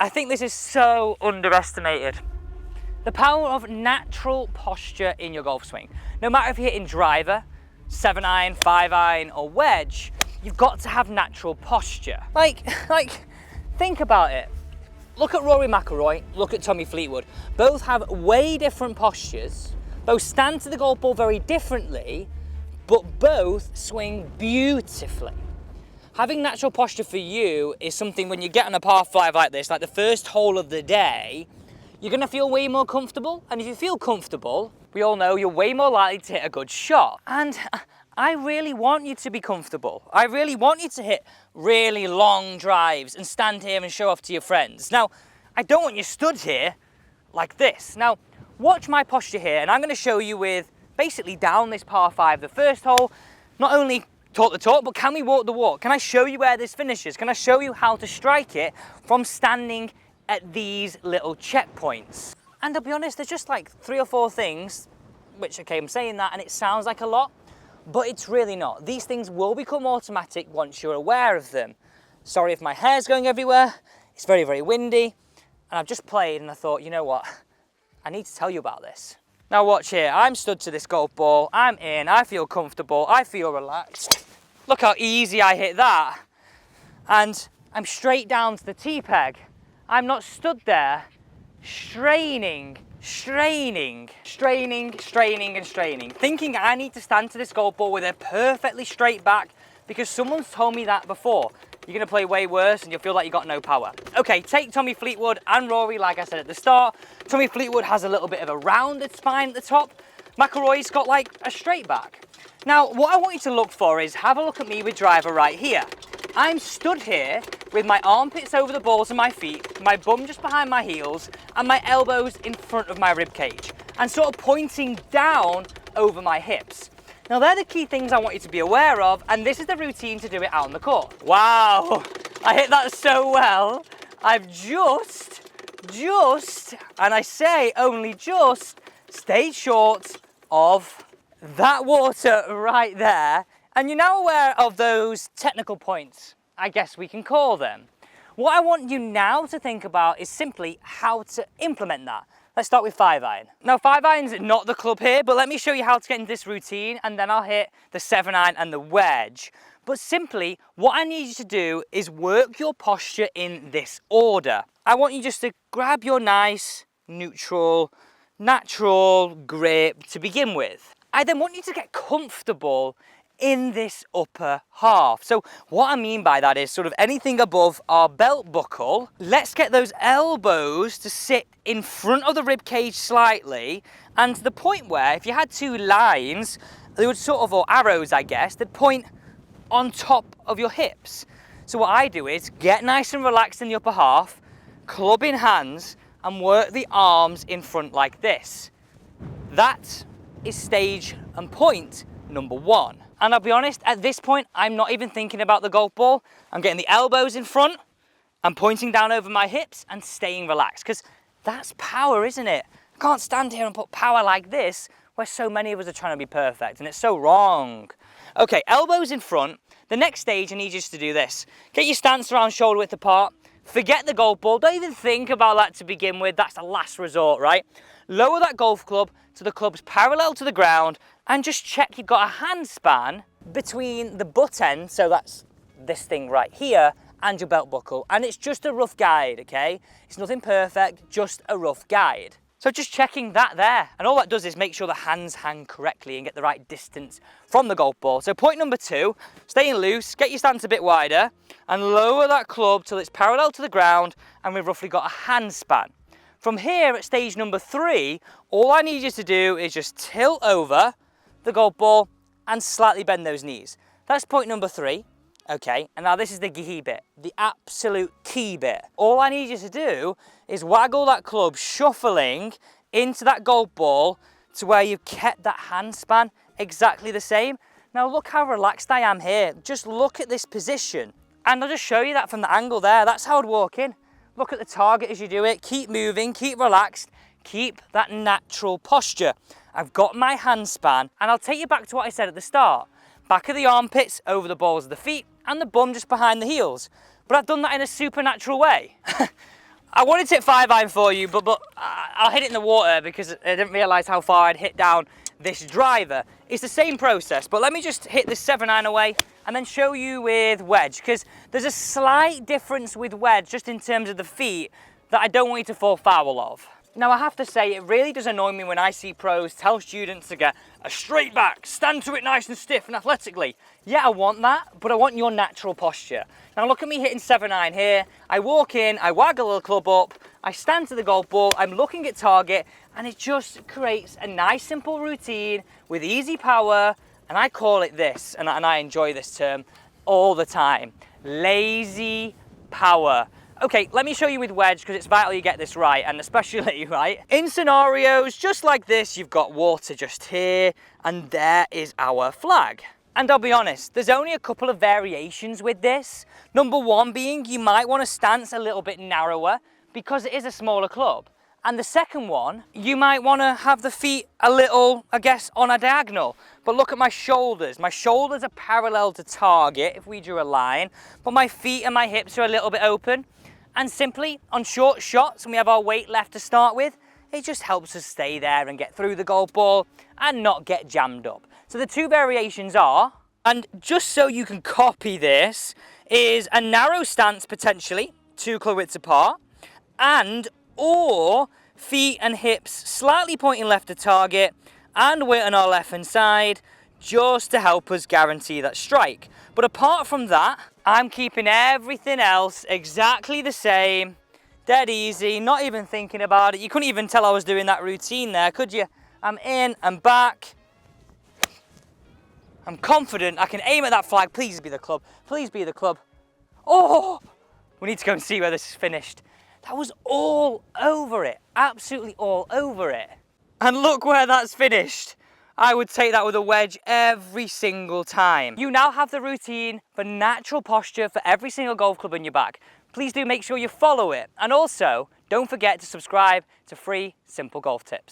I think this is so underestimated. The power of natural posture in your golf swing. No matter if you're hitting driver, 7-iron, 5-iron or wedge, you've got to have natural posture. Like, think about it. Look at Rory McIlroy, look at Tommy Fleetwood. Both have way different postures, both stand to the golf ball very differently, but both swing beautifully. Having natural posture for you is something when you get on a par 5 like this, like the first hole of the day, you're gonna feel way more comfortable. And if you feel comfortable, we all know you're way more likely to hit a good shot. And I really want you to be comfortable. I really want you to hit really long drives and stand here and show off to your friends. Now, I don't want you stood here like this. Now, watch my posture here, and I'm gonna show you with basically down this par 5, the first hole, not only talk the talk, but can we walk the walk? Can I show you where this finishes? Can I show you how to strike it from standing at these little checkpoints? And I'll be honest, there's just like 3 or 4 things, which, okay, I'm saying that and it sounds like a lot, but it's really not. These things will become automatic once you're aware of them. Sorry if my hair's going everywhere. It's very, very windy. And I've just played and I thought, you know what? I need to tell you about this. Now watch here, I'm stood to this golf ball, I'm in, I feel comfortable, I feel relaxed. Look how easy I hit that. And I'm straight down to the tee peg. I'm not stood there straining, and straining, thinking I need to stand to this golf ball with a perfectly straight back because someone's told me that before. You're gonna play way worse and you'll feel like you got no power. Okay, take Tommy Fleetwood and Rory, like I said at the start. Tommy Fleetwood has a little bit of a rounded spine at the top. McIlroy's got like a straight back. Now, what I want you to look for is have a look at me with driver right here. I'm stood here with my armpits over the balls of my feet, my bum just behind my heels, and my elbows in front of my rib cage, and sort of pointing down over my hips. Now they're the key things I want you to be aware of, and this is the routine to do it out on the court. Wow, I hit that so well. I've just, and I say only just, stayed short of that water right there. And you're now aware of those technical points, I guess we can call them. What I want you now to think about is simply how to implement that. Let's start with 5-iron. Now 5-iron's not the club here, but let me show you how to get into this routine and then I'll hit the 7-iron and the wedge. But simply, what I need you to do is work your posture in this order. I want you just to grab your nice, neutral, natural grip to begin with. I then want you to get comfortable in this upper half. So what I mean by that is sort of anything above our belt buckle. Let's get those elbows to sit in front of the rib cage slightly, and to the point where if you had 2 lines, they would sort of, or arrows I guess, they'd point on top of your hips. So what I do is get nice and relaxed in the upper half, club in hands, and work the arms in front like this. That is stage and point number 1. And I'll be honest, at this point, I'm not even thinking about the golf ball. I'm getting the elbows in front, I'm pointing down over my hips and staying relaxed, because that's power, isn't it? I can't stand here and put power like this, where so many of us are trying to be perfect, and it's so wrong. Okay, elbows in front. The next stage, I need you to do this. Get your stance around shoulder width apart. Forget the golf ball. Don't even think about that to begin with. That's the last resort, right? Lower that golf club to the club's parallel to the ground and just check you've got a hand span between the butt end, so that's this thing right here, and your belt buckle. And it's just a rough guide, okay? It's nothing perfect, just a rough guide. So just checking that there. And all that does is make sure the hands hang correctly and get the right distance from the golf ball. So point number 2, staying loose, get your stance a bit wider and lower that club till it's parallel to the ground and we've roughly got a hand span. From here at stage number 3, all I need you to do is just tilt over the golf ball and slightly bend those knees. That's point number 3. Okay, and now this is the key bit, the absolute key bit. All I need you to do is waggle that club, shuffling into that golf ball to where you've kept that hand span exactly the same. Now look how relaxed I am here. Just look at this position. And I'll just show you that from the angle there. That's how I'd walk in. Look at the target as you do it. Keep moving, keep relaxed, keep that natural posture. I've got my hand span, and I'll take you back to what I said at the start. Back of the armpits over the balls of the feet and the bum just behind the heels. But I've done that in a supernatural way. I wanted to hit 5-iron for you, but I'll hit it in the water because I didn't realise how far I'd hit down this driver. It's the same process, but let me just hit this 7-iron away and then show you with wedge, because there's a slight difference with wedge just in terms of the feet that I don't want you to fall foul of. Now I have to say, it really does annoy me when I see pros tell students to get a straight back, stand to it nice and stiff and athletically. Yeah, I want that, but I want your natural posture. Now look at me hitting 7-iron here. I walk in, I wag a little club up, I stand to the golf ball, I'm looking at target, and it just creates a nice simple routine with easy power, and I call it this, and I enjoy this term all the time, lazy power. Okay, let me show you with wedge because it's vital you get this right, and especially, right, in scenarios just like this, you've got water just here, and there is our flag. And I'll be honest, there's only a couple of variations with this. Number one being you might want to stance a little bit narrower because it is a smaller club. And the second one, you might want to have the feet a little, I guess, on a diagonal. But look at my shoulders. My shoulders are parallel to target if we drew a line, but my feet and my hips are a little bit open. And simply, on short shots, when we have our weight left to start with, it just helps us stay there and get through the golf ball and not get jammed up. So the two variations are, and just so you can copy this, is a narrow stance potentially, 2 club widths apart, and or feet and hips slightly pointing left to target and weight on our left hand side, just to help us guarantee that strike. But apart from that, I'm keeping everything else exactly the same, dead easy, not even thinking about it. You couldn't even tell I was doing that routine there, could you? I'm in, I'm back. I'm confident I can aim at that flag. Please be the club, please be the club. Oh, we need to go and see where this is finished. That was all over it, absolutely all over it. And look where that's finished. I would take that with a wedge every single time. You now have the routine for natural posture for every single golf club in your bag. Please do make sure you follow it. And also, don't forget to subscribe to free, simple golf tips.